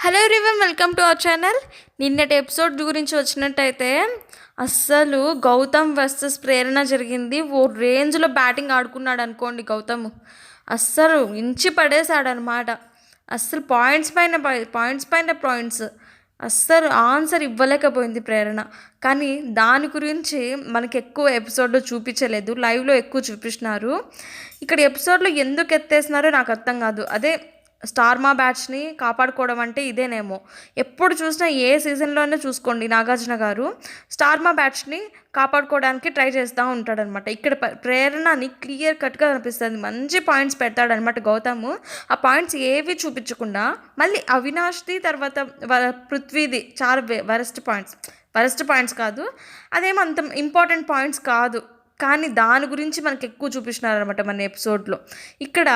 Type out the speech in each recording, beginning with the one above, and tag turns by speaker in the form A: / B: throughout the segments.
A: Hello everyone, welcome to our channel. నిన్నటి episode గురించి వచ్చినట్టయితే అస్సలు గౌతమ్ వర్సెస్ ప్రేరణ జరిగింది. ఓ రేంజ్లో బ్యాటింగ్ ఆడుకున్నాడు అనుకోండి గౌతమ్. అస్సలు ఇంచి పడేశాడనమాట. అస్సలు పాయింట్స్ అస్సలు ఆన్సర్ ఇవ్వలేకపోయింది ప్రేరణ. కానీ దాని గురించి మనకి ఎక్కువ ఎపిసోడ్లో చూపించలేదు, లైవ్లో ఎక్కువ చూపిస్తున్నారు. ఇక్కడ ఎపిసోడ్లో ఎందుకు ఎత్తేసినారో నాకు అర్థం కాదు. అదే స్టార్ మా బ్యాచ్ని కాపాడుకోవడం అంటే ఇదేనేమో. ఎప్పుడు చూసినా ఏ సీజన్లోనే చూసుకోండి, నాగార్జున గారు స్టార్ మా బ్యాచ్ని కాపాడుకోవడానికి ట్రై చేస్తూ ఉంటాడనమాట. ఇక్కడ ప్రేరణని క్లియర్ కట్గా అనిపిస్తుంది. మంచి పాయింట్స్ పెడతాడనమాట గౌతమ్. ఆ పాయింట్స్ ఏవి చూపించకుండా మళ్ళీ అవినాష్ది తర్వాత పృథ్వీది చాలా వరస్ట్ పాయింట్స్ కాదు, అదేమో అంత ఇంపార్టెంట్ పాయింట్స్ కాదు, కానీ దాని గురించి మనకి ఎక్కువ చూపిస్తున్నారనమాట మన ఎపిసోడ్లో. ఇక్కడ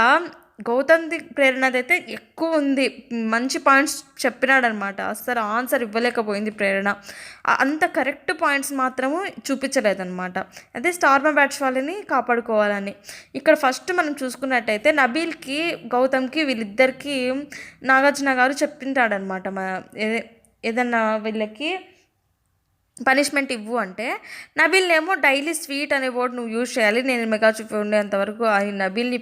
A: గౌతమ్ది ప్రేరణది అయితే ఎక్కువ ఉంది, మంచి పాయింట్స్ చెప్పినాడనమాట. అస్సలు ఆన్సర్ ఇవ్వలేకపోయింది ప్రేరణ. అంత కరెక్ట్ పాయింట్స్ మాత్రము చూపించలేదన్నమాట. అదే స్టార్ మా బ్యాచ్ వాళ్ళని కాపాడుకోవాలని. ఇక్కడ ఫస్ట్ మనం చూసుకున్నట్టయితే నబీల్కి గౌతమ్కి వీళ్ళిద్దరికీ నాగార్జున గారు చెప్పింటాడనమాట. ఏదన్నా వీళ్ళకి పనిష్మెంట్ ఇవ్వు అంటే నబీల్నేమో డైలీ స్వీట్ అనే వర్డ్ నువ్వు యూజ్ చేయాలి, నేను మెగా చూపి ఉండేంతవరకు అది నబీల్ని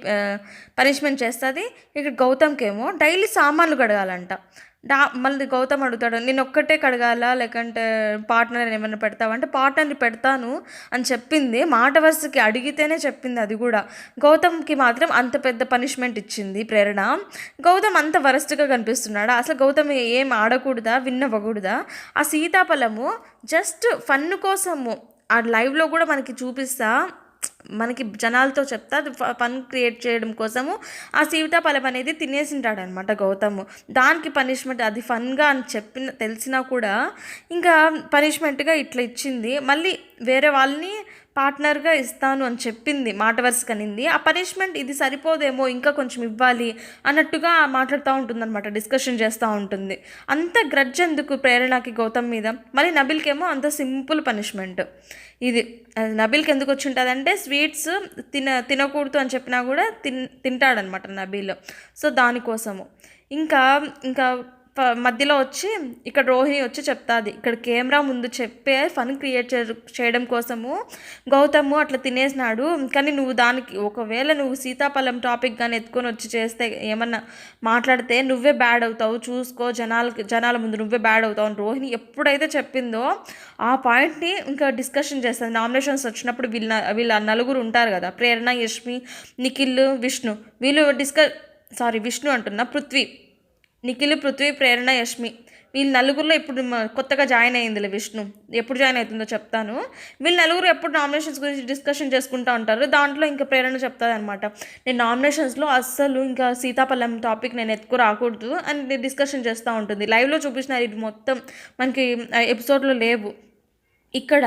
A: పనిష్మెంట్ చేస్తుంది. ఇక్కడ గౌతమ్కి ఏమో డైలీ సామాన్లు కడగాలంట. మళ్ళీ గౌతమ్ అడుగుతాడు, నేను ఒక్కటే కడగాలా లేకంటే పార్ట్నర్ ఏమైనా పెడతావంటే పార్ట్నర్ని పెడతాను అని చెప్పింది. మాట వరుసకి అడిగితేనే చెప్పింది. అది కూడా గౌతమ్కి మాత్రం అంత పెద్ద పనిష్మెంట్ ఇచ్చింది ప్రేరణ. గౌతమ్ అంత వరస్ట్గా కనిపిస్తున్నాడా? అసలు గౌతమ్ ఏం ఆడకూడదా, విన్నవ్వకూడదా? ఆ సీతాఫలము జస్ట్ ఫన్ కోసము ఆ లైవ్లో కూడా మనకి చూపిస్తా, మనకి జనాలతో చెప్తా ఫన్ క్రియేట్ చేయడం కోసము ఆ సీతాఫలం అనేది తినేసింటాడనమాట గౌతమ్. దానికి పనిష్మెంట్ అది ఫన్గా అని తెలిసినా కూడా ఇంకా పనిష్మెంట్గా ఇట్లా ఇచ్చింది. మళ్ళీ వేరే వాళ్ళని పార్ట్నర్గా ఇస్తాను అని చెప్పింది, మాట వరుసకనింది. ఆ పనిష్మెంట్ ఇది సరిపోదేమో, ఇంకా కొంచెం ఇవ్వాలి అన్నట్టుగా మాట్లాడుతూ ఉంటుందన్నమాట, డిస్కషన్ చేస్తూ ఉంటుంది. అంత గ్రడ్జ్ ఎందుకు ప్రేరణకి గౌతమ్ మీద? మళ్ళీ నబిల్కి ఏమో అంత సింపుల్ పనిష్మెంట్. ఇది నబీల్కి ఎందుకు వచ్చి ఉంటుందంటే స్వీట్స్ తినకూడదు అని చెప్పినా కూడా తింటాడనమాట నబీల్. సో దానికోసము ఇంకా ఇంకా మధ్యలో వచ్చి ఇక్కడ రోహిణి వచ్చి చెప్తాది, ఇక్కడ కెమెరా ముందు చెప్పే ఫన్ క్రియేట్ చేయడం కోసము గౌతమ్ అట్లా తినేసినాడు, కానీ నువ్వు దానికి ఒకవేళ నువ్వు సీతాఫలం టాపిక్ కానీ ఎత్తుకొని వచ్చి చేస్తే ఏమన్నా మాట్లాడితే నువ్వే బ్యాడ్ అవుతావు, చూసుకో, జనాల ముందు నువ్వే బ్యాడ్ అవుతావు అని రోహిణి ఎప్పుడైతే చెప్పిందో ఆ పాయింట్ని ఇంకా డిస్కషన్ చేస్తుంది. నామినేషన్స్ వచ్చినప్పుడు వీళ్ళ నలుగురు ఉంటారు కదా, ప్రేరణ, యష్మి, నిఖిల్, విష్ణు, వీళ్ళు విష్ణు అంటున్నా, నిఖిల్, పృథ్వీ, ప్రేరణ, యష్మి, వీళ్ళు నలుగురిలో ఇప్పుడు కొత్తగా జాయిన్ అయ్యిందిలే విష్ణు. ఎప్పుడు జాయిన్ అవుతుందో చెప్తాను. వీళ్ళు నలుగురు ఎప్పుడు నామినేషన్స్ గురించి డిస్కషన్ చేసుకుంటూ ఉంటారు. దాంట్లో ఇంకా ప్రేరణ చెప్తుంది అనమాట, నేను నామినేషన్స్లో అస్సలు ఇంకా సీతాఫలం టాపిక్ నేను ఎత్తుకు రాకూడదు అని డిస్కషన్ చేస్తూ ఉంటుంది. లైవ్లో చూపించినారు, ఇది మొత్తం మనకి ఎపిసోడ్లో లేవు. ఇక్కడ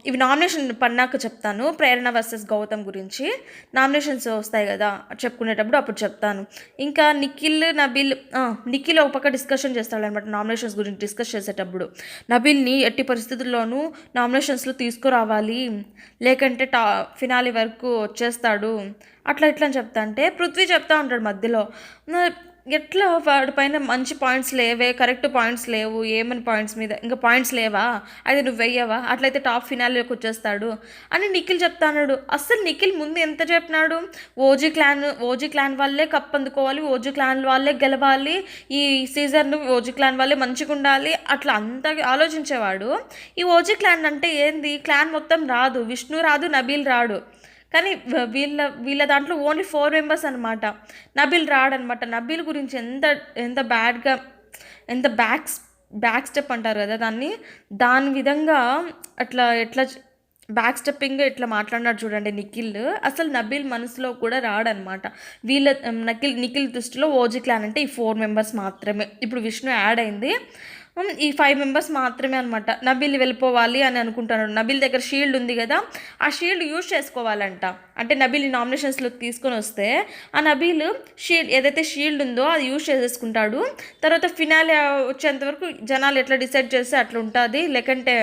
A: ఇవి నామినేషన్ పన్నాక చెప్తాను. ప్రేరణ వర్సెస్ గౌతమ్ గురించి నామినేషన్స్ వస్తాయి కదా చెప్పుకునేటప్పుడు అప్పుడు చెప్తాను. ఇంకా నిఖిల్ ఒక పక్క డిస్కషన్ చేస్తాడనమాట నామినేషన్స్ గురించి. డిస్కస్ చేసేటప్పుడు నబీల్ని ఎట్టి పరిస్థితుల్లోనూ నామినేషన్స్లో తీసుకురావాలి, లేకంటే ఫినాలి వరకు వచ్చేస్తాడు, అట్లా ఇట్లా అని చెప్తా అంటే పృథ్వీ చెప్తా ఉంటాడు మధ్యలో, ఎట్లా వాడి పైన మంచి పాయింట్స్ లేవే, కరెక్ట్ పాయింట్స్ లేవు, ఏమని పాయింట్స్ మీద ఇంకా పాయింట్స్ లేవా, అయితే నువ్వు వెయ్యవా, అట్లయితే టాప్ ఫినాల్లోకి వచ్చేస్తాడు అని నిఖిల్ చెప్తాడు. అస్సలు నిఖిల్ ముందు ఎంత చెప్పినాడు, ఓజీ క్లాన్ వాళ్ళే కప్ అందుకోవాలి, ఓజీ క్లాన్ వాళ్ళే గెలవాలి, ఈ సీజన్ ఓజీ క్లాన్ వాళ్ళే మంచిగా ఉండాలి, అట్లా అంతా ఆలోచించేవాడు. ఈ ఓజీ క్లాన్ అంటే ఏంది, క్లాన్ మొత్తం రాదు, విష్ణు రాదు, నబీల్ రాడు, కానీ వీళ్ళ దాంట్లో ఓన్లీ 4 మెంబర్స్ అనమాట. నబీల్ రాడనమాట. నబీల్ గురించి ఎంత బ్యాడ్గా, ఎంత బ్యాక్ స్టెప్ అంటారు కదా దాని విధంగా ఎట్లా బ్యాక్ స్టెప్పింగ్ ఇట్లా మాట్లాడినాడు చూడండి నిఖిల్. అసలు నబీల్ మనసులో కూడా రాడనమాట. నిఖిల్ దృష్టిలో ఓజీ క్లాన్ అంటే ఈ 4 మెంబర్స్ మాత్రమే. ఇప్పుడు విష్ణు యాడ్ అయింది, ఈ 5 మెంబర్స్ మాత్రమే అనమాట. నబీల్ వెళ్ళిపోవాలి అని అనుకుంటున్నాడు. నబీల్ దగ్గర షీల్డ్ ఉంది కదా, ఆ షీల్డ్ యూజ్ చేసుకోవాలంట. అంటే నబీల్ నామినేషన్స్లో తీసుకొని వస్తే ఆ నబీల్ ఏదైతే షీల్డ్ ఉందో అది యూజ్ చేసేసుకుంటాడు. తర్వాత ఫినాలే వచ్చేంతవరకు జనాలు ఎట్లా డిసైడ్ చేస్తే అట్లా ఉంటుంది, లేకంటే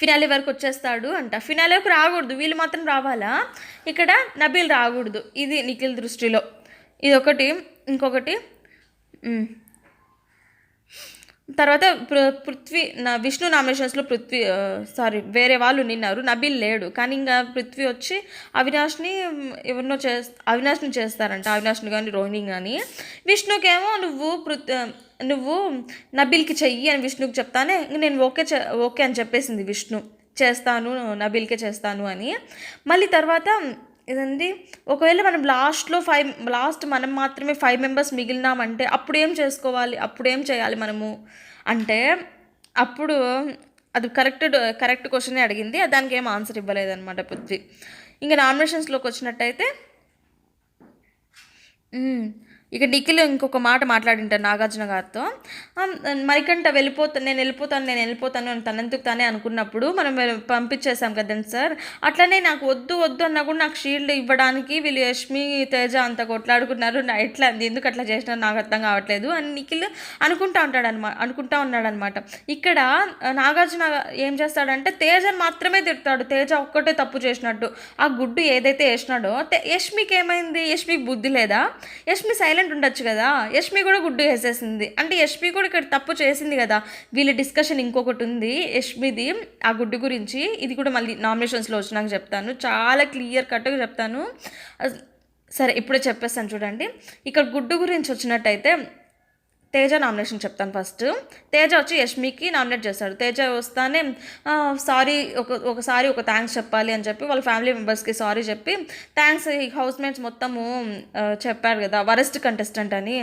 A: ఫినాలే వరకు వచ్చేస్తాడు అంట. ఫినాలేకి రాకూడదు, వీళ్ళు మాత్రం రావాలా, ఇక్కడ నబీల్ రాకూడదు. ఇది నిఖిల్ దృష్టిలో ఇది ఒకటి. ఇంకొకటి హ్మ్. తర్వాత పృథ్వీ విష్ణు నామినేషన్స్‌లో వేరే వాళ్ళు నిన్నారు. నబీల్ లేడు. కానీ ఇంగా పృథ్వీ వచ్చి అవినాష్‌ని చేస్తారంట. అవినాష్‌ని గాని, రోహిణిని గాని. విష్ణుకేమో నువ్వు నబీల్‌కి చెయ్యి అని విష్ణుకి చెప్తానే ఇంక నేను ఓకే అని చెప్పేసింది విష్ణు. చేస్తాను, నబీల్‌కే చేస్తాను అని. మళ్ళీ తర్వాత ఇదేంది ఒకవేళ మనం లాస్ట్ మనం మాత్రమే 5 మెంబర్స్ మిగిలినామంటే అప్పుడేం చేసుకోవాలి? అప్పుడేం చేయాలి మనము? అంటే అప్పుడు అది కరెక్ట్ క్వశ్చనే అడిగింది. దానికి ఏం ఆన్సర్ ఇవ్వలేదనమాట పృథ్వీ. ఇంక నామినేషన్స్‌లోకి వచ్చినట్టయితే ఇక నిఖిల్ ఇంకొక మాట మాట్లాడింటారు నాగార్జున గారితో. మణికంఠ నేను వెళ్ళిపోతాను అని తనందుకు తానే అనుకున్నప్పుడు మనం పంపించేసాం కదండి సార్. అట్లనే నాకు వద్దు అన్నా కూడా నాకు షీల్డ్ ఇవ్వడానికి వీళ్ళు యష్మి తేజ అంత కొట్లాడుకున్నారు. ఎందుకు అట్లా చేసినారు నాకు అర్థం కావట్లేదు అని నిఖిల్ అనుకుంటా ఉన్నాడనమాట. ఇక్కడ నాగార్జున ఏం చేస్తాడంటే తేజని మాత్రమే తిడతాడు. తేజ ఒక్కటే తప్పు చేసినట్టు. ఆ గుడ్డు ఏదైతే వేసినాడో యష్మికి ఏమైంది? యష్మికి బుద్ధి లేదా? యష్మి సైలెంట్ ఉండొచ్చు కదా. యష్మి కూడా గుడ్డు వేసేసింది. అంటే యష్మి కూడా ఇక్కడ తప్పు చేసింది కదా. వీళ్ళ డిస్కషన్ ఇంకొకటి ఉంది యష్మిది ఆ గుడ్డు గురించి. ఇది కూడా మళ్ళీ నామినేషన్స్లో వచ్చినాక చెప్తాను. చాలా క్లియర్ కట్గా చెప్తాను. సరే ఇప్పుడే చెప్పేస్తాను చూడండి. ఇక్కడ గుడ్డు గురించి వచ్చినట్టయితే తేజ నామినేషన్ చెప్తాను ఫస్ట్. తేజ వచ్చి యష్మికి నామినేట్ చేస్తాడు. తేజ వస్తానే సారీ ఒకసారి థ్యాంక్స్ చెప్పాలి అని చెప్పి వాళ్ళ ఫ్యామిలీ మెంబర్స్కి సారీ చెప్పి థ్యాంక్స్ హౌస్ మేట్స్ మొత్తము చెప్పారు కదా వరస్ట్ కంటెస్టెంట్ అని.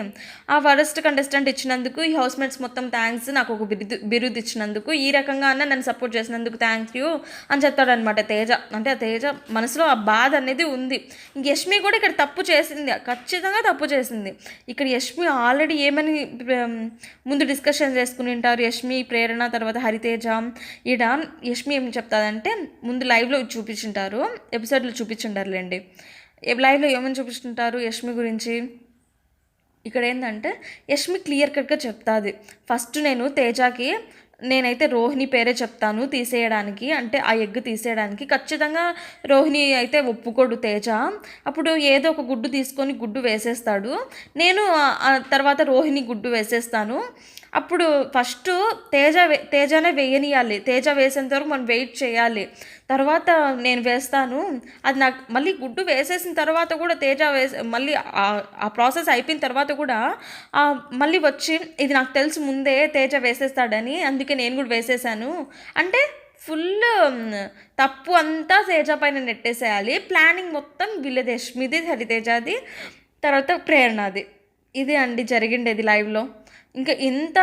A: ఆ వరస్ట్ కంటెస్టెంట్ ఇచ్చినందుకు ఈ హౌస్ మేట్స్ మొత్తం థ్యాంక్స్, నాకు ఒక బిరుదు ఇచ్చినందుకు, ఈ రకంగా అన్న నన్ను సపోర్ట్ చేసినందుకు థ్యాంక్ యూ అని చెప్తాడనమాట తేజ. అంటే ఆ తేజ మనసులో ఆ బాధ అనేది ఉంది. ఇంక యష్మి కూడా ఇక్కడ తప్పు చేసింది, ఖచ్చితంగా తప్పు చేసింది. ఇక్కడ యష్మి ఆల్రెడీ ఏమని ముందు డిస్కషన్ చేసుకుని ఉంటారు యష్మి, ప్రేరణ, తర్వాత హరితేజ. ఈడ యష్మి ఏం చెప్తాదంటే ముందు లైవ్లో చూపించుంటారు, ఎపిసోడ్లో చూపించుంటారులేండి. లైవ్లో ఏమని చూపించుంటారు యష్మి గురించి. ఇక్కడ ఏంటంటే యష్మి క్లియర్ కట్గా చెప్తాది. ఫస్ట్ నేనైతే రోహిణి పేరే చెప్తాను తీసేయడానికి, అంటే ఆ ఎగ్ తీసేయడానికి. ఖచ్చితంగా రోహిణి అయితే ఒప్పుకోడు తేజ. అప్పుడు ఏదో ఒక గుడ్డు తీసుకొని గుడ్డు వేసేస్తాడు. నేను తర్వాత రోహిణి గుడ్డు వేసేస్తాను. అప్పుడు ఫస్ట్ తేజనే వేయనియాలి. తేజ వేసేంత వరకు మనం వెయిట్ చేయాలి. తర్వాత నేను వేస్తాను. అది నాకు మళ్ళీ గుడ్డు వేసేసిన తర్వాత కూడా మళ్ళీ ఆ ప్రాసెస్ అయిపోయిన తర్వాత కూడా మళ్ళీ వచ్చి ఇది నాకు తెలుసు ముందే తేజ వేసేస్తాడని, అందుకే నేను కూడా వేసేసాను అంటే ఫుల్ తప్పు అంతా తేజ పైన నెట్టేసేయాలి. ప్లానింగ్ మొత్తం వీళ్ళది, యష్మిది, హరితేజది, తర్వాత ప్రేరణది. ఇదే అండి జరిగిండేది లైవ్లో. ఇంకా ఎంత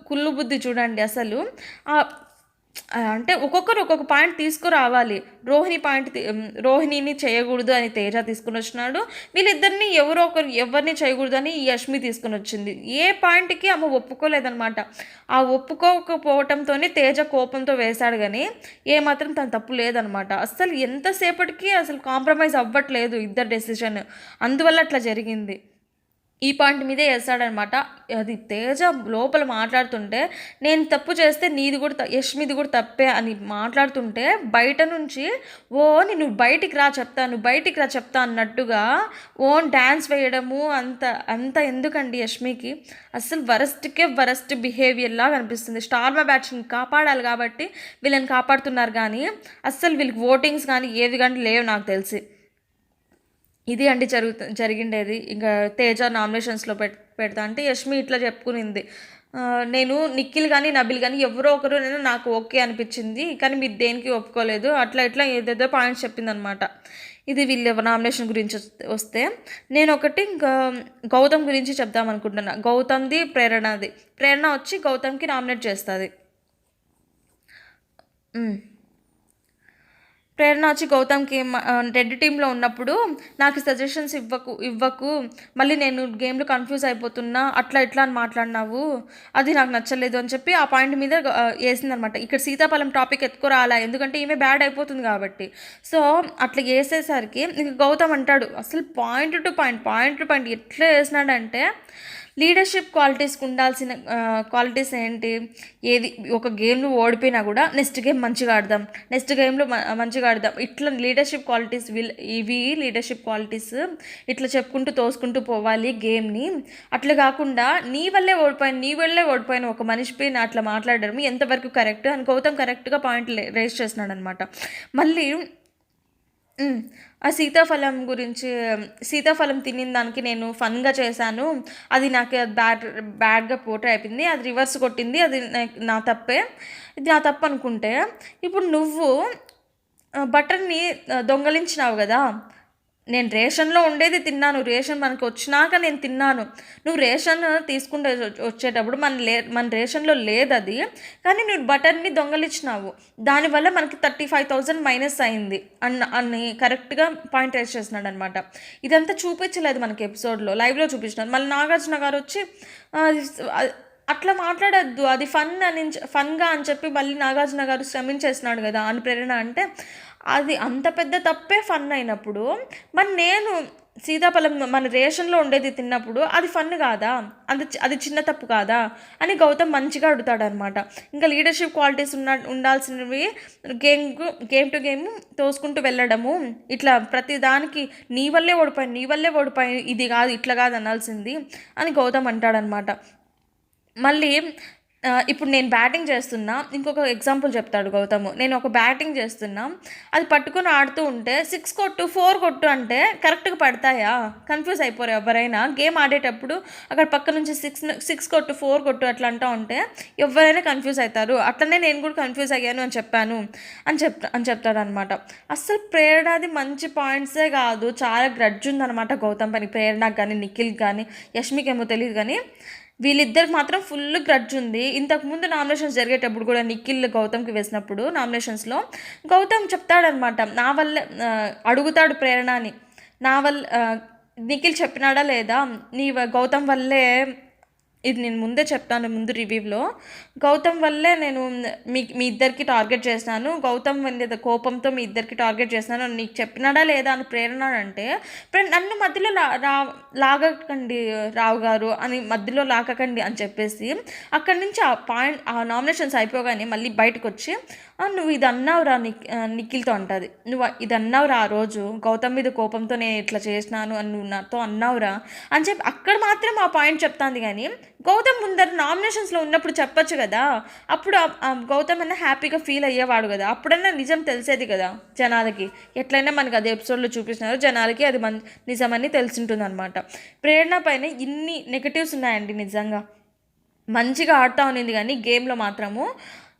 A: కుళ్ళు బుద్ధి చూడండి అసలు. అంటే ఒక్కొక్కరు ఒక్కొక్క పాయింట్ తీసుకురావాలి. రోహిణిని చేయకూడదు అని తేజ తీసుకుని వచ్చినాడు. వీళ్ళిద్దరిని ఎవరిని చేయకూడదు అని యష్మి తీసుకుని వచ్చింది. ఏ పాయింట్కి ఆమె ఒప్పుకోలేదనమాట. ఆ ఒప్పుకోకపోవటంతోనే తేజ కోపంతో వేశాడు, కానీ ఏమాత్రం తన తప్పు లేదనమాట. అసలు ఎంతసేపటికి అసలు కాంప్రమైజ్ అవ్వట్లేదు ఇద్దరు డెసిషన్. అందువల్ల అట్లా జరిగింది. ఈ పాయింట్ మీదే వేస్తాడనమాట. అది తేజ లోపల మాట్లాడుతుంటే నేను తప్పు చేస్తే యష్మిది కూడా తప్పే అని మాట్లాడుతుంటే బయట నుంచి నువ్వు బయటికి రా చెప్తా అన్నట్టుగా డ్యాన్స్ వేయడము అంత ఎందుకండి యష్మికి. అసలు వరస్ట్ బిహేవియర్ లాగా అనిపిస్తుంది. స్టార్ మా బ్యాచ్ని కాపాడాలి కాబట్టి వీళ్ళని కాపాడుతున్నారు, కానీ అస్సలు వీళ్ళకి ఓటింగ్స్ కానీ ఏవి కానీ లేవు నాకు తెలిసి. ఇది అండి జరిగిండేది. ఇంకా తేజ నామినేషన్స్లో పెడతా అంటే యష్మి ఇట్లా చెప్పుకునింది, నేను నిఖిల్ కానీ నబిల్ కానీ ఎవరో ఒకరు నాకు ఓకే అనిపించింది, కానీ మీరు దేనికి ఒప్పుకోలేదు, అట్లా ఏదేదో పాయింట్స్ చెప్పిందనమాట. ఇది వీళ్ళ నామినేషన్ గురించి వస్తే నేను ఒకటి ఇంకా గౌతమ్ గురించి చెప్దామనుకుంటున్నా. గౌతమ్ది, ప్రేరణ వచ్చి గౌతమ్కి నామినేట్ చేస్తుంది. ప్రేరణ వచ్చి గౌతమ్కి రెడ్ టీంలో ఉన్నప్పుడు నాకు సజెషన్స్ ఇవ్వకు మళ్ళీ నేను గేమ్లో కన్ఫ్యూజ్ అయిపోతున్నా, ఇట్లా అని మాట్లాడినావు, అది నాకు నచ్చలేదు అని చెప్పి ఆ పాయింట్ మీద వేసిందనమాట. ఇక్కడ సీతాఫలం టాపిక్ ఎత్తుకురాలా, ఎందుకంటే ఈమె బ్యాడ్ అయిపోతుంది కాబట్టి. సో అట్లా వేసేసరికి ఇంక గౌతమ్ అంటాడు అసలు పాయింట్ టు పాయింట్ ఎట్లా వేసినాడంటే లీడర్షిప్ క్వాలిటీస్కి ఉండాల్సిన క్వాలిటీస్ ఏంటి? ఏది ఒక గేమ్లో ఓడిపోయినా కూడా నెక్స్ట్ గేమ్ మంచిగా ఆడదాం, నెక్స్ట్ గేమ్లో మంచిగా ఆడదాం, ఇట్లా లీడర్షిప్ క్వాలిటీస్ ఇవి లీడర్షిప్ క్వాలిటీస్ ఇట్లా చెప్పుకుంటూ తోసుకుంటూ పోవాలి గేమ్ని. అట్లా కాకుండా నీ వల్లే ఓడిపోయిన ఒక మనిషిపై అట్లా మాట్లాడడం ఎంతవరకు కరెక్ట్ అని గౌతమ్ కరెక్ట్గా పాయింట్ రేస్ చేస్తున్నాడు అనమాట. మళ్ళీ ఆ సీతాఫలం తినిన దానికి నేను ఫన్గా చేశాను, అది నాకు బ్యాడ్గా పోర్ట్రే అయిపోయింది, అది రివర్స్ కొట్టింది, అది నా తప్పే, ఇది నా తప్పు అనుకుంటే, ఇప్పుడు నువ్వు బటర్ని దొంగలించినావు కదా, నేను రేషన్లో ఉండేది తిన్నాను, రేషన్ మనకు వచ్చినాక నేను తిన్నాను, నువ్వు రేషన్ తీసుకుంటే వచ్చేటప్పుడు మన రేషన్లో లేదు అది, కానీ నువ్వు బటర్ని దొంగలిచ్చినావు, దానివల్ల మనకి 35,000 మైనస్ అయింది అని కరెక్ట్గా పాయింట్ రేస్ చేస్తున్నాడు అనమాట. ఇదంతా చూపించలేదు మనకి ఎపిసోడ్లో, లైవ్లో చూపించినారు. మళ్ళీ నాగార్జున గారు వచ్చి అట్లా మాట్లాడద్దు, అది ఫన్గా అని చెప్పి మళ్ళీ నాగార్జున గారు శ్రమించేస్తున్నాడు కదా అని ప్రేరణ అంటే, అది అంత పెద్ద తప్పే ఫన్ అయినప్పుడు మరి నేను సీతాఫలం మన రేషన్లో ఉండేది తిన్నప్పుడు అది ఫన్ కాదా, అది చిన్న తప్పు కాదా అని గౌతమ్ మంచిగా అడుగుతాడనమాట. ఇంకా లీడర్షిప్ క్వాలిటీస్ ఉండాల్సినవి గేమ్ టు గేమ్ తోసుకుంటూ వెళ్ళడము, ఇట్లా ప్రతి దానికి నీ వల్లే ఓడిపోయి ఇది కాదు ఇట్లా కాదు అనాల్సింది అని గౌతమ్ అంటాడనమాట. మళ్ళీ ఇప్పుడు నేను బ్యాటింగ్ చేస్తున్నా, ఇంకొక ఎగ్జాంపుల్ చెప్తాడు గౌతమ్. నేను ఒక బ్యాటింగ్ చేస్తున్నా, అది పట్టుకొని ఆడుతూ ఉంటే 6 కొట్టు 4 కొట్టు అంటే కరెక్ట్గా పడతాయా? కన్ఫ్యూజ్ అయిపోరు ఎవరైనా. గేమ్ ఆడేటప్పుడు అక్కడ పక్క నుంచి 6 కొట్టు 4 కొట్టు అట్లా అంటూ ఉంటే ఎవరైనా కన్ఫ్యూజ్ అవుతారు. అట్లనే నేను కూడా కన్ఫ్యూజ్ అయ్యాను అని చెప్పాను అని చెప్తాడు అనమాట. అస్సలు ప్రేరణది మంచి పాయింట్సే కాదు, చాలా గ్రడ్జ్ ఉందన్నమాట గౌతమ్ పని. ప్రేరణకు కానీ నిఖిల్కి కానీ యష్మికి ఏమో తెలియదు కానీ వీళ్ళిద్దరికి మాత్రం ఫుల్ గ్రడ్జ్ ఉంది. ఇంతకుముందు నామినేషన్స్ జరిగేటప్పుడు కూడా నిఖిల్ గౌతమ్కి వేసినప్పుడు నామినేషన్స్లో గౌతమ్ చెప్తాడనమాట, నా వల్ల అడుగుతాడు ప్రేరణని, నా వల్ల నిఖిల్ చెప్పినాడా లేదా, గౌతమ్ వల్లే, ఇది నేను ముందే చెప్తాను ముందు రివ్యూలో, గౌతమ్ వల్లే నేను మీ ఇద్దరికి టార్గెట్ చేసినాను, గౌతమ్ మీద కోపంతో మీ ఇద్దరికి టార్గెట్ చేసినాను నీకు చెప్పినాడా లేదా అని ప్రేరణ అంటే, నన్ను మధ్యలో లాగకండి రావు గారు అని, మధ్యలో లాగకండి అని చెప్పేసి అక్కడి నుంచి ఆ నామినేషన్స్ అయిపోగానే మళ్ళీ బయటకు వచ్చి నువ్వు ఇది అన్నావురా నిఖిల్తో అంటుంది, నువ్వు ఇది అన్నావురా ఆ రోజు గౌతమ్ మీద కోపంతో నేను ఇట్లా చేసినాను అని నువ్వు నాతో అన్నావురా అని చెప్పి అక్కడ మాత్రం ఆ పాయింట్ చెప్తాంది. కానీ గౌతమ్ ముందర నామినేషన్స్లో ఉన్నప్పుడు చెప్పచ్చు కదా, అప్పుడు గౌతమ్ అన్న హ్యాపీగా ఫీల్ అయ్యేవాడు కదా, అప్పుడన్నా నిజం తెలిసేది కదా జనాలకి. ఎట్లయినా మనకి అది ఎపిసోడ్లో చూపిస్తున్నారు, జనాలకి అది నిజమని తెలిసింటుంది అనమాట. ప్రేరణ పైన ఇన్ని నెగటివ్స్ ఉన్నాయండి నిజంగా. మంచిగా ఆడుతూ ఉన్నింది కానీ గేమ్లో మాత్రము,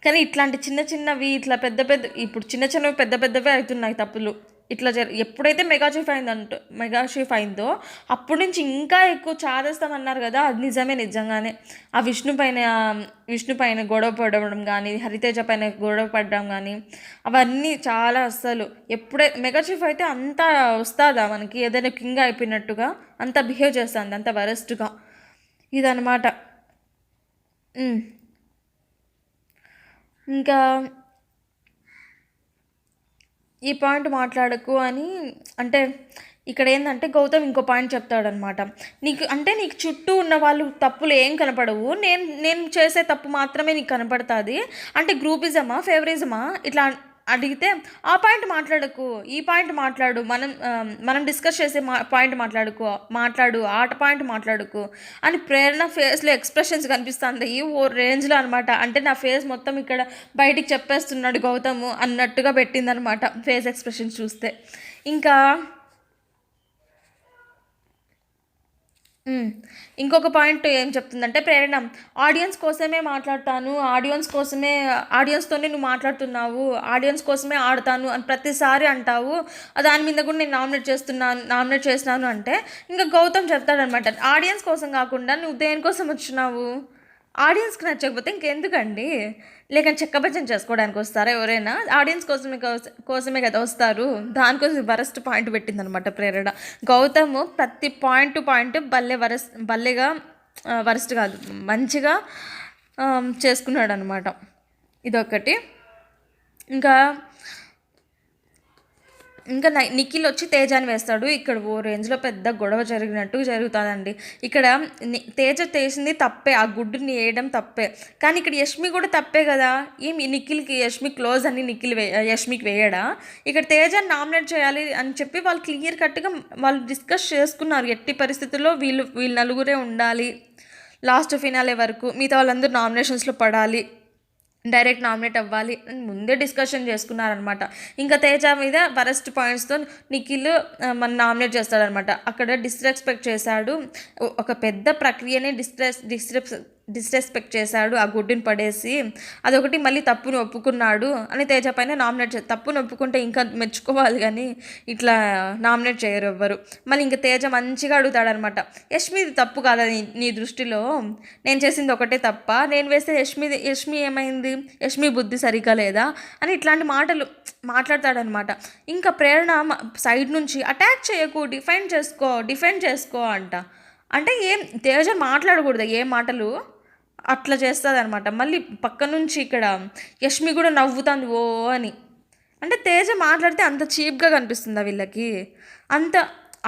A: కానీ ఇట్లాంటి చిన్నవి ఇట్లా ఇప్పుడు చిన్నవి పెద్దవే అవుతున్నాయి తప్పులు. ఇట్లా ఎప్పుడైతే మెగా షీఫ్ అయిందో అప్పటి నుంచి ఇంకా ఎక్కువ చాదేస్తామన్నారు కదా, అది నిజంగానే. ఆ విష్ణు పైన గొడవ పడడం కానీ, హరితేజ పైన గొడవ పడడం కానీ అవన్నీ చాలా అస్సలు. ఎప్పుడైతే మెగా షీఫ్ అయితే అంతా వస్తుందా మనకి, ఏదైనా కింగ్ అయిపోయినట్టుగా అంత బిహేవ్ చేస్తుంది, అంత వరస్ట్గా ఇదనమాట. ఇంకా ఈ పాయింట్ మాట్లాడకు అని అంటే, ఇక్కడ ఏంటంటే గౌతమ్ ఇంకో పాయింట్ చెప్తాడనమాట, నీకు చుట్టూ ఉన్న వాళ్ళు తప్పులు ఏం కనపడవు, నేను చేసే తప్పు మాత్రమే నీకు కనపడుతుంది అంటే గ్రూపిజమా ఫేవరిజమా ఇట్లా అడిగితే, ఆ పాయింట్ మాట్లాడకు, ఈ పాయింట్ మాట్లాడు, మనం డిస్కస్ చేసే పాయింట్ మాట్లాడు, ఆట పాయింట్ మాట్లాడుకు అని ప్రేరణ ఫేస్లో ఎక్స్ప్రెషన్స్ కనిపిస్తుంది ఓ రేంజ్లో అనమాట. అంటే నా ఫేస్ మొత్తం ఇక్కడ బయటికి చెప్పేస్తున్నాడు గౌతమ్ అన్నట్టుగా పెట్టిందనమాట ఫేస్ ఎక్స్ప్రెషన్స్ చూస్తే. ఇంకా ఇంకొక పాయింట్ ఏం చెప్తుందంటే ప్రేరణ, ఆడియన్స్ కోసమే మాట్లాడతాను, ఆడియన్స్తోనే నువ్వు మాట్లాడుతున్నావు, ఆడియన్స్ కోసమే ఆడతాను అని ప్రతిసారి అంటావు, దాని మీద కూడా నేను నామినేట్ చేస్తున్నాను అంటే ఇంకా గౌతమ్ చెప్తాడనమాట, ఆడియన్స్ కోసం కాకుండా నువ్వు దేనికోసం వచ్చినావు, ఆడియన్స్కి నచ్చకపోతే ఇంకెందుకండి, లేక చెక్కబచ్చం చేసుకోవడానికి వస్తారా ఎవరైనా, ఆడియన్స్ కోసమే కదా వస్తారు, దానికోసం వరస్ట్ పాయింట్ పెట్టిందనమాట ప్రేరణ. గౌతమ్ ప్రతి పాయింట్ భలేగా వరస్ట్ కాదు మంచిగా చేసుకున్నాడు అనమాట. ఇదొకటి. ఇంకా ఇంకా నిఖిల్ వచ్చి తేజాని వేస్తాడు. ఇక్కడ ఓ రేంజ్లో పెద్ద గొడవ జరిగినట్టు జరుగుతుందండి. ఇక్కడ తేజ చేసింది తప్పే, ఆ గుడ్డుని వేయడం తప్పే. కానీ ఇక్కడ యష్మి కూడా తప్పే కదా. ఏమి నిఖిల్కి యష్మి క్లోజ్ అని యష్మికి వేయడా? ఇక్కడ తేజాని నామినేట్ చేయాలి అని చెప్పి వాళ్ళు క్లియర్ కట్గా వాళ్ళు డిస్కస్ చేసుకున్నారు. ఎట్టి పరిస్థితుల్లో వీళ్ళు నలుగురే ఉండాలి లాస్ట్ ఫినాలే వరకు, మిగతా వాళ్ళందరూ నామినేషన్స్లో పడాలి, డైరెక్ట్ నామినేట్ అవ్వాలి అని ముందే డిస్కషన్ చేసుకున్నారనమాట. ఇంకా తేజ మీద వరస్ట్ పాయింట్స్తో నిఖిల్ మన నామినేట్ చేస్తాడనమాట. అక్కడ డిస్రెస్పెక్ట్ చేశాడు, ఒక పెద్ద ప్రక్రియనే డిస్రెస్పెక్ట్ చేశాడు, ఆ గుడ్డుని పడేసి. అదొకటి. మళ్ళీ తప్పును ఒప్పుకున్నాడు అని తేజ పైన నామినేట్ తప్పును ఒప్పుకుంటే ఇంకా మెచ్చుకోవాలి, కానీ ఇట్లా నామినేట్ చేయరు ఎవ్వరు. మళ్ళీ ఇంకా తేజ మంచిగా అడుగుతాడనమాట, యష్మిది తప్పు కాదా నీ దృష్టిలో, నేను చేసింది ఒకటే తప్ప, నేను వేస్తే యష్మి ఏమైంది, యష్మి బుద్ధి సరిగ్గా లేదా అని ఇట్లాంటి మాటలు మాట్లాడతాడనమాట. ఇంకా ప్రేరణ సైడ్ నుంచి అటాక్ చేయకు, డిఫెండ్ చేసుకో అంటే ఏం తేజ మాట్లాడకూడదు ఏ మాటలు, అట్లా చేస్తుంది అనమాట. మళ్ళీ పక్క నుంచి ఇక్కడ యష్మి కూడా నవ్వుతుంది ఓ అని. అంటే తేజ మాట్లాడితే అంత చీప్గా కనిపిస్తుందా వీళ్ళకి? అంత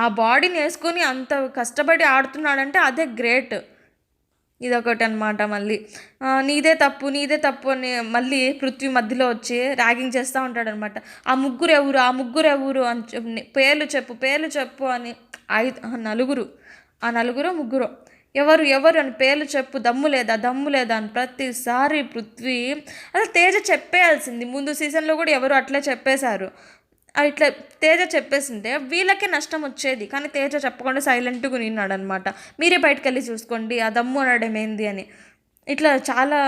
A: ఆ బాడీని వేసుకొని అంత కష్టపడి ఆడుతున్నాడంటే అదే గ్రేట్. ఇదొకటి అనమాట. మళ్ళీ నీదే తప్పు అని మళ్ళీ పృథ్వీ మధ్యలో వచ్చి ర్యాగింగ్ చేస్తూ ఉంటాడనమాట. ఆ ముగ్గురు ఎవరు అని పేర్లు చెప్పు అని నలుగురు ముగ్గురు ఎవరు అని పేర్లు చెప్పు, దమ్ము లేదా అని ప్రతిసారి పృథ్వీ అసలు తేజ చెప్పేయాల్సింది. ముందు సీజన్లో కూడా ఎవరు అట్లే చెప్పేశారు. ఇట్లా తేజ చెప్పేసింటే వీళ్ళకే నష్టం వచ్చేది, కానీ తేజ చెప్పకుండా సైలెంట్గా నిన్నాడు అనమాట. మీరే బయటకు వెళ్ళి చూసుకోండి ఆ దమ్ము అనడం ఏంది అని. ఇట్లా చాలా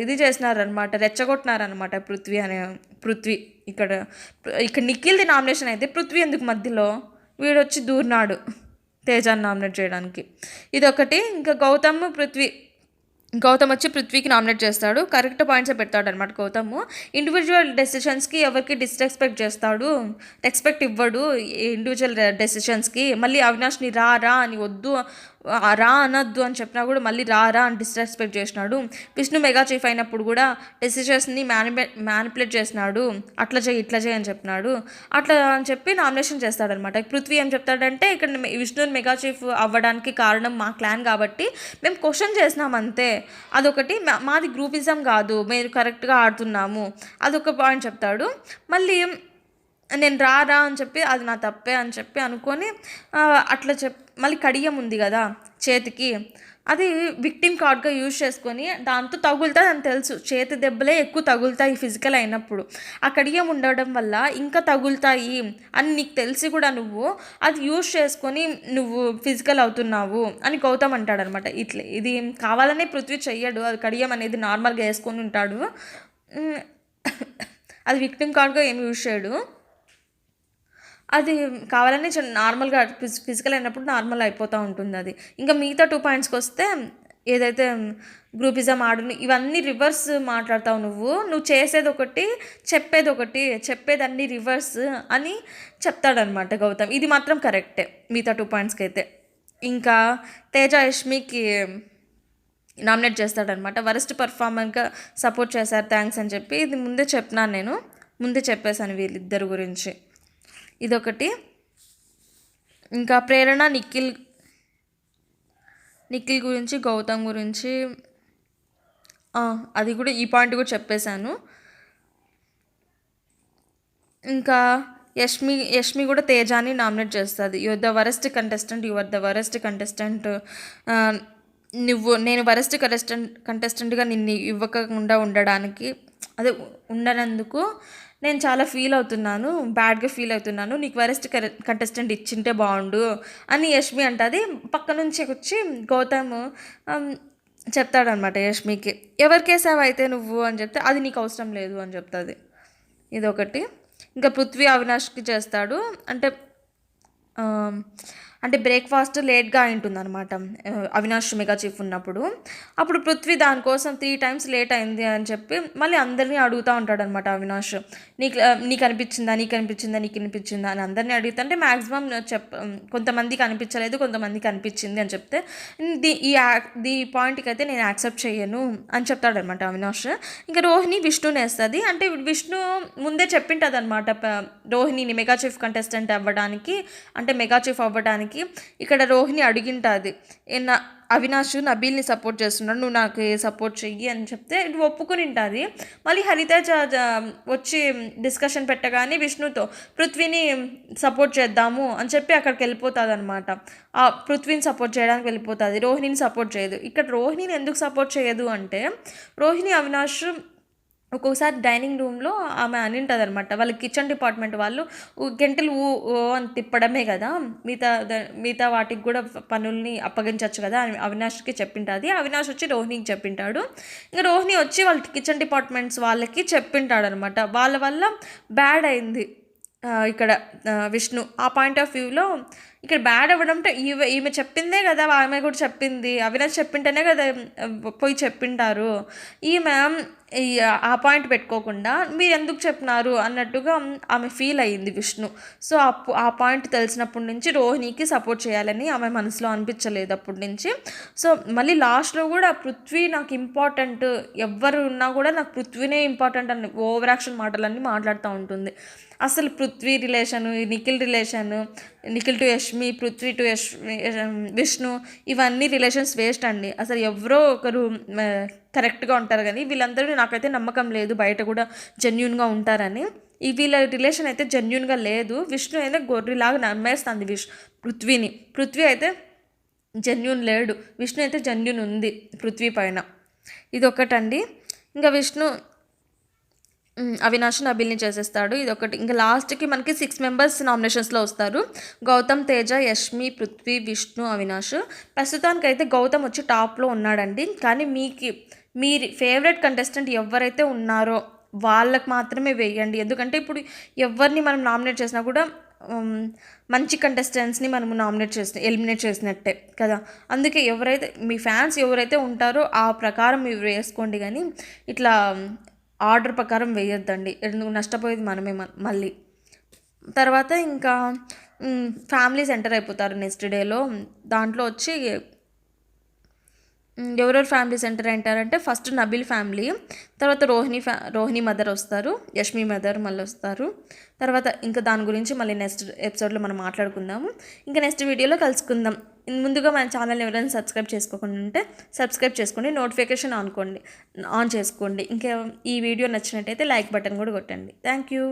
A: ఇది చేసినారనమాట, రెచ్చగొట్టినారనమాట పృథ్వీ. ఇక్కడ నిఖిల్ది నామినేషన్ అయితే పృథ్వీ ఎందుకు మధ్యలో, వీడొచ్చి దూరినాడు తేజాన్ని నామినేట్ చేయడానికి. ఇదొకటి. ఇంకా గౌతమ్ వచ్చి పృథ్వీకి నామినేట్ చేస్తాడు. కరెక్ట్ పాయింట్సే పెడతాడు అనమాట గౌతమ్. ఇండివిజువల్ డెసిషన్స్కి ఎవరికి రెస్పెక్ట్ ఇవ్వడు ఇండివిజువల్ డెసిషన్స్కి. మళ్ళీ అవినాష్ని రా అని వద్దు, రా అనొద్దు అని చెప్పినా కూడా మళ్ళీ రా అని డిస్రెస్పెక్ట్ చేసినాడు. విష్ణు మెగా చీఫ్ అయినప్పుడు కూడా డెసిషన్స్ని మ్యానిపులేట్ చేసినాడు, అట్లా చేయి ఇట్లా చేయి అని చెప్పినాడు. అట్లా అని చెప్పి నామినేషన్ చేస్తాడనమాట. పృథ్వీ ఏం చెప్తాడంటే, ఇక్కడ విష్ణుని మెగా చీఫ్ అవ్వడానికి కారణం మా క్లాన్ కాబట్టి మేము క్వశ్చన్ చేసినాం అంతే, అదొకటి. మాది గ్రూపిజం కాదు, మేము కరెక్ట్గా ఆడుతున్నాము, అదొక పాయింట్ చెప్తాడు. మళ్ళీ నేను రా అని చెప్పి అది నా తప్పే అని చెప్పి అనుకొని అట్లా మళ్ళీ కడియం ఉంది కదా చేతికి, అది విక్టిమ్ కార్డ్గా యూజ్ చేసుకొని దాంతో తగులుతుంది అని తెలుసు, చేతి దెబ్బలే ఎక్కువ తగులుతాయి ఫిజికల్ అయినప్పుడు, ఆ కడియం ఉండడం వల్ల ఇంకా తగులుతాయి అని నీకు తెలిసి కూడా నువ్వు అది యూజ్ చేసుకొని నువ్వు ఫిజికల్ అవుతున్నావు అని గౌతమ్ అంటాడనమాట. ఇది కావాలనే పృథ్వీ చెయ్యడు, అది కడియం అనేది నార్మల్గా వేసుకొని ఉంటాడు, అది విక్టిమ్ కార్డ్గా ఏమి యూజ్ చేయడు, అది కావాలని నార్మల్గా ఫిజికల్ అయినప్పుడు నార్మల్ అయిపోతూ ఉంటుంది అది. ఇంకా మిగతా 2 పాయింట్స్కి వస్తే, ఏదైతే గ్రూపిజం ఇవన్నీ రివర్స్ మాట్లాడతావు నువ్వు చేసేది ఒకటి చెప్పేదన్నీ రివర్స్ అని చెప్తాడనమాట గౌతమ్. ఇది మాత్రం కరెక్టే మిగతా 2 పాయింట్స్కి అయితే. ఇంకా తేజ యష్మికి నామినేట్ చేస్తాడనమాట. వరస్ట్ పర్ఫార్మెన్స్గా సపోర్ట్ చేశారు, థ్యాంక్స్ అని చెప్పి. ఇది ముందే చెప్పేశాను వీళ్ళిద్దరు గురించి. ఇదొకటి. ఇంకా ప్రేరణ నిఖిల్ గురించి, గౌతమ్ గురించి అది కూడా ఈ పాయింట్ కూడా చెప్పేశాను. ఇంకా యష్మి కూడా తేజాని నామినేట్ చేస్తుంది. You are the worst contestant, నేను వరస్ట్ కంటెస్టెంట్గా నిన్ను ఇవ్వకుండా ఉండనందుకు నేను చాలా బ్యాడ్గా ఫీల్ అవుతున్నాను, నీకు వరస్ట్ కంటెస్టెంట్ ఇచ్చింటే బాగుండు అని యష్మి అంటుంది. పక్క నుంచి వచ్చి గౌతమ్ చెప్తాడనమాట యష్మికి, ఎవరికేసావు అయితే నువ్వు అని చెప్తే, అది నీకు అవసరం లేదు అని చెప్తుంది. ఇదొకటి. ఇంకా పృథ్వీ అవినాష్కి చేస్తాడు. అంటే అంటే బ్రేక్ఫాస్ట్ లేట్గా అయింటుందన్నమాట అవినాష్ మెగా చీఫ్ ఉన్నప్పుడు. అప్పుడు పృథ్వీ దానికోసం 3 టైమ్స్ లేట్ అయింది అని చెప్పి మళ్ళీ అందరినీ అడుగుతూ ఉంటాడనమాట అవినాష్. నీకు అనిపించిందా, నీకు అనిపించిందా, నీకు అనిపించిందా అని అందరినీ అడుగుతుంటే మ్యాక్సిమం కొంతమందికి అనిపించలేదు, కొంతమందికి అనిపించింది అని చెప్తే ఈ పాయింట్కి అయితే నేను యాక్సెప్ట్ చేయను అని చెప్తాడనమాట అవినాష్. ఇంకా రోహిణి విష్ణుని వేస్తుంది. అంటే విష్ణు ముందే చెప్పింటుంది అనమాట రోహిణిని మెగా చీఫ్ కంటెస్టెంట్ అవ్వడానికి, అంటే మెగా చీఫ్ అవ్వడానికి. ఇక్కడ రోహిణి అడిగింటుంది, అవినాష్ నబీల్ని సపోర్ట్ చేస్తున్నాడు, నువ్వు నాకు సపోర్ట్ చెయ్యి అని చెప్తే ఒప్పుకుని ఉంటుంది. మళ్ళీ హరితేజ వచ్చి డిస్కషన్ పెట్టగానే విష్ణుతో పృథ్వీని సపోర్ట్ చేద్దాము అని చెప్పి అక్కడికి వెళ్ళిపోతుంది అనమాట. పృథ్వీని సపోర్ట్ చేయడానికి వెళ్ళిపోతుంది, రోహిణిని సపోర్ట్ చేయదు. ఇక్కడ రోహిణిని ఎందుకు సపోర్ట్ చేయదు అంటే రోహిణి అవినాష్ ఒక్కొక్కసారి డైనింగ్ రూమ్లో ఆమె అని ఉంటుంది అనమాట, వాళ్ళ కిచెన్ డిపార్ట్మెంట్ వాళ్ళు గంటలు ఓ అని తిప్పడమే కదా, మిగతా వాటికి కూడా పనుల్ని అప్పగించవచ్చు కదా అని అవినాష్కి చెప్పింటుంది. అవినాష్ వచ్చి రోహిణికి చెప్పింటాడు. ఇంకా రోహిణి వచ్చి వాళ్ళ కిచెన్ డిపార్ట్మెంట్స్ వాళ్ళకి చెప్పింటాడు అనమాట. వాళ్ళ వల్ల బ్యాడ్ అయింది ఇక్కడ విష్ణు. ఆ పాయింట్ ఆఫ్ వ్యూలో ఇక్కడ బ్యాడ్ అవ్వడంతో ఈమె చెప్పిందే కదా, ఆమె కూడా చెప్పింది, అవినాష్ చెప్పింటేనే కదా పోయి చెప్పింటారు. ఈమె ఆ పాయింట్ పెట్టుకోకుండా మీరు ఎందుకు చెప్పినారు అన్నట్టుగా ఆమె ఫీల్ అయ్యింది విష్ణు. సో ఆ పాయింట్ తెలిసినప్పటి నుంచి రోహిణికి సపోర్ట్ చేయాలని ఆమె మనసులో అనిపించలేదు అప్పటి నుంచి. సో మళ్ళీ లాస్ట్లో కూడా పృథ్వీ నాకు ఇంపార్టెంట్, ఎవ్వరు ఉన్నా కూడా నాకు పృథ్వీనే ఇంపార్టెంట్ అని ఓవర్ యాక్షన్ మాటలన్నీ మాట్లాడుతూ ఉంటుంది. అసలు Prithvi relation, Nikhil relation, Nikhil to Yashmi, Prithvi to Vishnu, ఇవన్నీ రిలేషన్స్ వేస్ట్ అండి. అసలు ఎవరో ఒకరు కరెక్ట్గా ఉంటారు కానీ వీళ్ళందరూ నాకైతే నమ్మకం లేదు బయట కూడా జెన్యూన్గా ఉంటారని. వీళ్ళ రిలేషన్ అయితే జెన్యూన్గా లేదు. విష్ణు అయితే గొర్రెలాగా నమ్మేస్తుంది పృథ్వీ అయితే జెన్యూన్ లేడు, విష్ణు అయితే జెన్యూన్ ఉంది పృథ్వీ పైన. ఇది ఒకటండి. ఇంకా విష్ణు అవినాష్ నబీల్ని చేసేస్తాడు, ఇది ఒకటి. ఇంకా లాస్ట్కి మనకి 6 మెంబర్స్ నామినేషన్స్లో వస్తారు. గౌతమ్, తేజ, యష్మి, పృథ్వీ, విష్ణు, అవినాష్. ప్రస్తుతానికైతే గౌతమ్ వచ్చి టాప్లో ఉన్నాడండి. కానీ మీరు ఫేవరెట్ కంటెస్టెంట్ ఎవరైతే ఉన్నారో వాళ్ళకి మాత్రమే వేయండి. ఎందుకంటే ఇప్పుడు ఎవరిని మనం నామినేట్ చేసినా కూడా మంచి కంటెస్టెంట్స్ని మనము ఎలిమినేట్ చేసినట్టే కదా. అందుకే ఎవరైతే మీ ఫ్యాన్స్ ఎవరైతే ఉంటారో ఆ ప్రకారం మీరు వేసుకోండి, కానీ ఇట్లా ఆర్డర్ ప్రకారం వేయొద్దండి, ఎందుకు నష్టపోయేది మనమే మళ్ళీ. తర్వాత ఇంకా ఫ్యామిలీస్ ఎంటర్ అయిపోతారు నెక్స్ట్ డేలో. దాంట్లో వచ్చి ఎవరెవరు ఫ్యామిలీస్ ఎంటర్ అయింటారంటే ఫస్ట్ నబీల్ ఫ్యామిలీ, తర్వాత రోహిణి మదర్ వస్తారు, యష్మి మదర్ మళ్ళీ వస్తారు. తర్వాత ఇంకా దాని గురించి మళ్ళీ నెక్స్ట్ ఎపిసోడ్లో మనం మాట్లాడుకుందాము. ఇంకా నెక్స్ట్ వీడియోలో కలుసుకుందాం. ముందుగా మన ఛానల్ని ఎవరైనా సబ్స్క్రైబ్ చేసుకోకుండా ఉంటే సబ్స్క్రైబ్ చేసుకోండి, నోటిఫికేషన్ ఆన్ చేసుకోండి. ఇంకా ఈ వీడియో నచ్చినట్టయితే లైక్ బటన్ కూడా కొట్టండి. Thank you.